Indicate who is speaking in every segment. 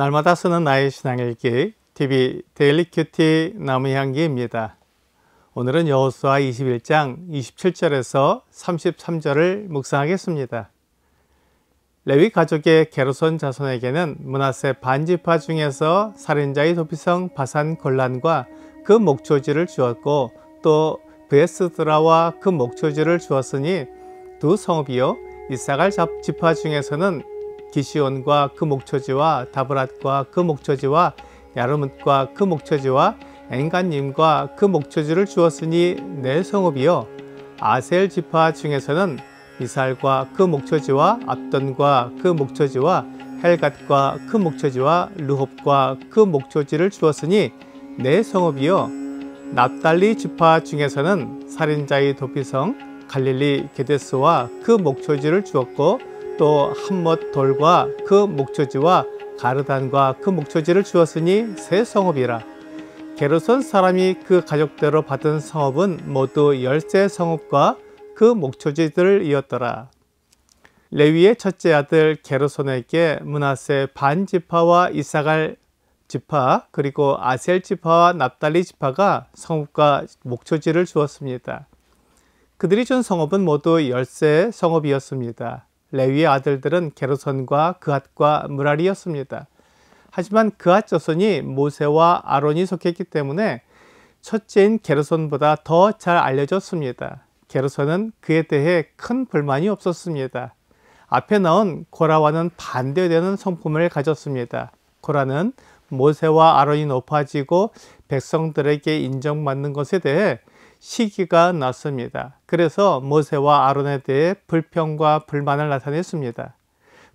Speaker 1: 날마다 쓰는 나의 신앙일기 TV 데일리 큐티 나무향기입니다. 오늘은 여호수아 21장 27절에서 33절을 묵상하겠습니다. 레위 가족의 게르손 자손에게는 므낫세 반지파 중에서 살인자의 도피성 바산 골란과 그 목초지를 주었고 또 브에스드라와 그 목초지를 주었으니 두 성읍이요 이사갈 지파 중에서는 기시온과 그 목초지와 다브랏과 그 목초지와 야르뭇과 그 목초지와 엔간님과 그 목초지를 주었으니 네 성읍이요 아셀 지파 중에서는 미살과 그 목초지와 압돈과 그 목초지와 헬갓과 그 목초지와 르홉과 그 목초지를 주었으니 네 성읍이요 납달리 지파 중에서는 살인자의 도피성 갈릴리 게데스와 그 목초지를 주었고 또 함못 돌과 그 목초지와 가르단과 그 목초지를 주었으니 세 성읍이라. 게르손 사람이 그 가족대로 받은 성읍은 모두 13 성읍과 그 목초지들을 이었더라. 레위의 첫째 아들 게르손에게 므낫세 반 지파와 이사갈 지파 그리고 아셀 지파와 납달리 지파가 성읍과 목초지를 주었습니다. 그들이 준 성읍은 모두 13 성읍이었습니다. 레위의 아들들은 게르손과 그핫과 므랄이었습니다. 하지만 그핫 자손이 모세와 아론이 속했기 때문에 첫째인 게르손보다 더 잘 알려졌습니다. 게르손은 그에 대해 큰 불만이 없었습니다. 앞에 나온 고라와는 반대되는 성품을 가졌습니다. 고라는 모세와 아론이 높아지고 백성들에게 인정받는 것에 대해 시기가 났습니다. 그래서 모세와 아론에 대해 불평과 불만을 나타냈습니다.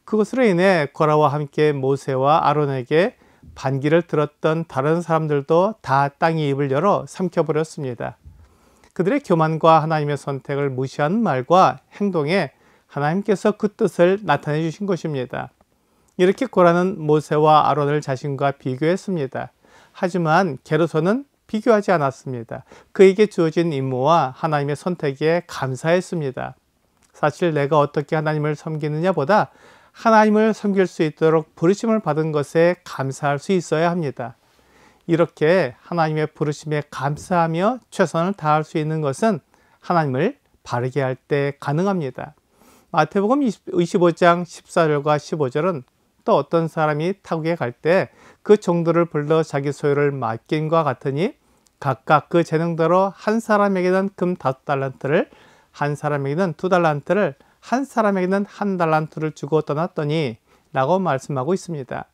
Speaker 1: 그것으로 인해 고라와 함께 모세와 아론에게 반기를 들었던 다른 사람들도 다 땅의 입을 열어 삼켜버렸습니다. 그들의 교만과 하나님의 선택을 무시하는 말과 행동에 하나님께서 그 뜻을 나타내 주신 것입니다. 이렇게 고라는 모세와 아론을 자신과 비교했습니다. 하지만 게르손은 비교하지 않았습니다. 그에게 주어진 임무와 하나님의 선택에 감사했습니다. 사실 내가 어떻게 하나님을 섬기느냐 보다 하나님을 섬길 수 있도록 부르심을 받은 것에 감사할 수 있어야 합니다. 이렇게 하나님의 부르심에 감사하며 최선을 다할 수 있는 것은 하나님을 바르게 할 때 가능합니다. 마태복음 25장 14절과 15절은 또 어떤 사람이 타국에 갈 때 그 종들을 불러 자기 소유를 맡긴과 같으니 각각 그 재능대로 한 사람에게는 금 5달란트를 한 사람에게는 2달란트를 한 사람에게는 1달란트를 주고 떠났더니 라고 말씀하고 있습니다.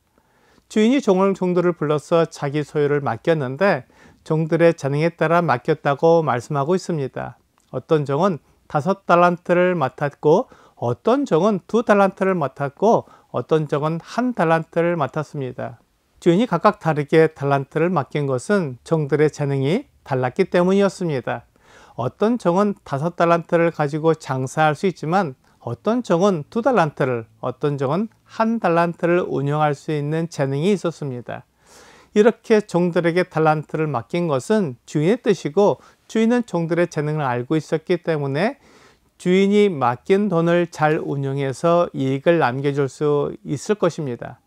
Speaker 1: 주인이 종들을 불러서 자기 소유를 맡겼는데 종들의 재능에 따라 맡겼다고 말씀하고 있습니다. 어떤 종은 5달란트를 맡았고 어떤 종은 2달란트를 맡았고 어떤 종은 1달란트를 맡았습니다. 주인이 각각 다르게 달란트를 맡긴 것은 종들의 재능이 달랐기 때문이었습니다. 어떤 종은 5달란트를 가지고 장사할 수 있지만 어떤 종은 2달란트를, 어떤 종은 1달란트를 운영할 수 있는 재능이 있었습니다. 이렇게 종들에게 달란트를 맡긴 것은 주인의 뜻이고 주인은 종들의 재능을 알고 있었기 때문에 주인이 맡긴 돈을 잘 운영해서 이익을 남겨줄 수 있을 것입니다.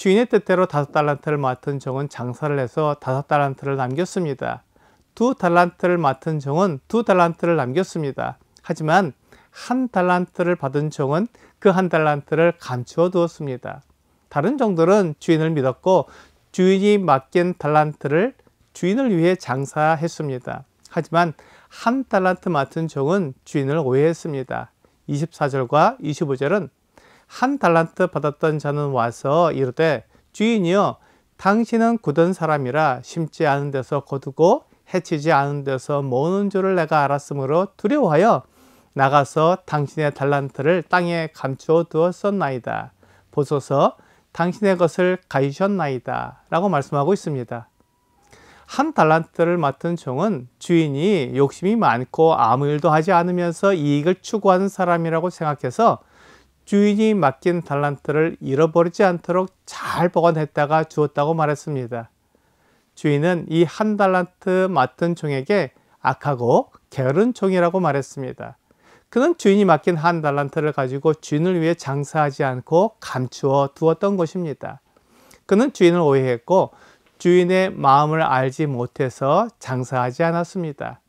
Speaker 1: 주인의 뜻대로 5달란트를 맡은 종은 장사를 해서 5달란트를 남겼습니다. 2달란트를 맡은 종은 2달란트를 남겼습니다. 하지만 1달란트를 받은 종은 그 1달란트를 감추어 두었습니다. 다른 종들은 주인을 믿었고 주인이 맡긴 달란트를 주인을 위해 장사했습니다. 하지만 1달란트 맡은 종은 주인을 오해했습니다. 24절과 25절은 1달란트 받았던 자는 와서 이르되 주인이여 당신은 굳은 사람이라 심지 않은 데서 거두고 해치지 않은 데서 모으는 줄을 내가 알았으므로 두려워하여 나가서 당신의 달란트를 땅에 감추어 두었었나이다. 보소서 당신의 것을 가지셨나이다 라고 말씀하고 있습니다. 1달란트를 맡은 종은 주인이 욕심이 많고 아무 일도 하지 않으면서 이익을 추구하는 사람이라고 생각해서 주인이 맡긴 달란트를 잃어버리지 않도록 잘 보관했다가 주었다고 말했습니다. 주인은 이 1달란트 맡은 종에게 악하고 게으른 종이라고 말했습니다. 그는 주인이 맡긴 1달란트를 가지고 주인을 위해 장사하지 않고 감추어 두었던 것입니다. 그는 주인을 오해했고 주인의 마음을 알지 못해서 장사하지 않았습니다.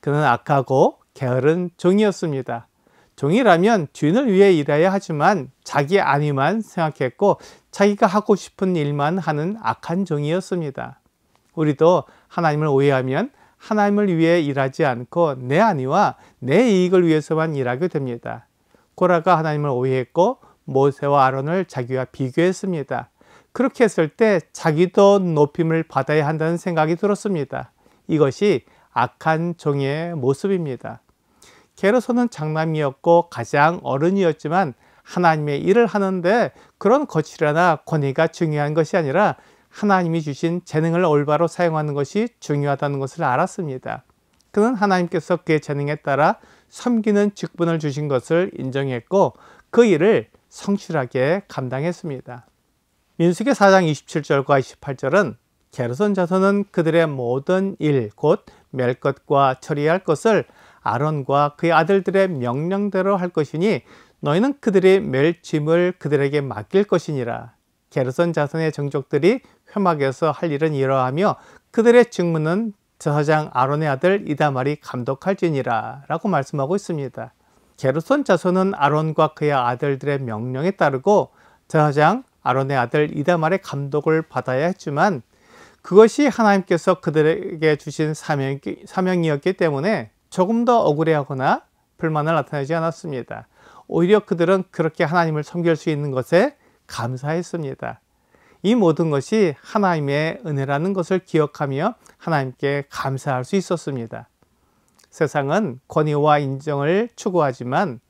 Speaker 1: 그는 악하고 게으른 종이었습니다. 종이라면 주인을 위해 일해야 하지만 자기 안위만 생각했고 자기가 하고 싶은 일만 하는 악한 종이었습니다. 우리도 하나님을 오해하면 하나님을 위해 일하지 않고 내 안위와 내 이익을 위해서만 일하게 됩니다. 고라가 하나님을 오해했고 모세와 아론을 자기와 비교했습니다. 그렇게 했을 때 자기도 높임을 받아야 한다는 생각이 들었습니다. 이것이 악한 종의 모습입니다. 게르손은 장남이었고 가장 어른이었지만 하나님의 일을 하는데 그런 거칠이나 권위가 중요한 것이 아니라 하나님이 주신 재능을 올바로 사용하는 것이 중요하다는 것을 알았습니다. 그는 하나님께서 그의 재능에 따라 섬기는 직분을 주신 것을 인정했고 그 일을 성실하게 감당했습니다. 민수기 4장 27절과 28절은 게르손 자손은 그들의 모든 일, 곧 멜 것과 처리할 것을 아론과 그의 아들들의 명령대로 할 것이니 너희는 그들이 멜 짐을 그들에게 맡길 것이니라. 게르손 자손의 정족들이 회막에서 할 일은 이러하며 그들의 직무는 제사장 아론의 아들 이다말이 감독할지니라 라고 말씀하고 있습니다. 게르손 자손은 아론과 그의 아들들의 명령에 따르고 제사장 아론의 아들 이다말의 감독을 받아야 했지만 그것이 하나님께서 그들에게 주신 사명이었기 때문에 조금 더 억울해하거나 불만을 나타내지 않았습니다. 오히려 그들은 그렇게 하나님을 섬길 수 있는 것에 감사했습니다. 이 모든 것이 하나님의 은혜라는 것을 기억하며 하나님께 감사할 수 있었습니다. 세상은 권위와 인정을 추구하지만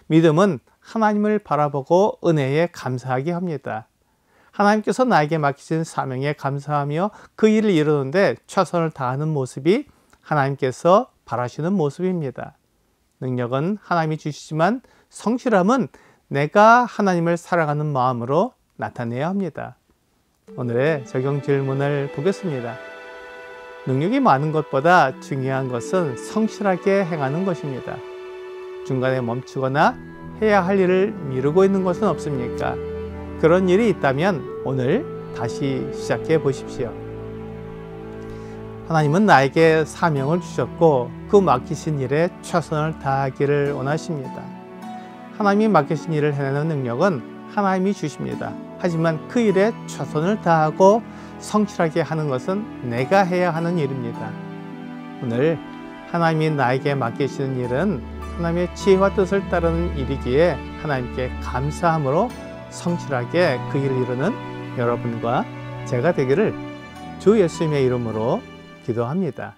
Speaker 1: 믿음은 하나님을 바라보고 은혜에 감사하게 합니다. 하나님께서 나에게 맡기신 사명에 감사하며 그 일을 이루는데 최선을 다하는 모습이 하나님께서 바라시는 모습입니다. 능력은 하나님이 주시지만 성실함은 내가 하나님을 사랑하는 마음으로 나타내야 합니다. 오늘의 적용 질문을 보겠습니다. 능력이 많은 것보다 중요한 것은 성실하게 행하는 것입니다. 중간에 멈추거나 해야 할 일을 미루고 있는 것은 없습니까? 그런 일이 있다면 오늘 다시 시작해 보십시오. 하나님은 나에게 사명을 주셨고 그 맡기신 일에 최선을 다하기를 원하십니다. 하나님이 맡기신 일을 해내는 능력은 하나님이 주십니다. 하지만 그 일에 최선을 다하고 성실하게 하는 것은 내가 해야 하는 일입니다. 오늘 하나님이 나에게 맡기시는 일은 하나님의 지혜와 뜻을 따르는 일이기에 하나님께 감사함으로 성실하게 그 일을 이루는 여러분과 제가 되기를 주 예수님의 이름으로 기도합니다.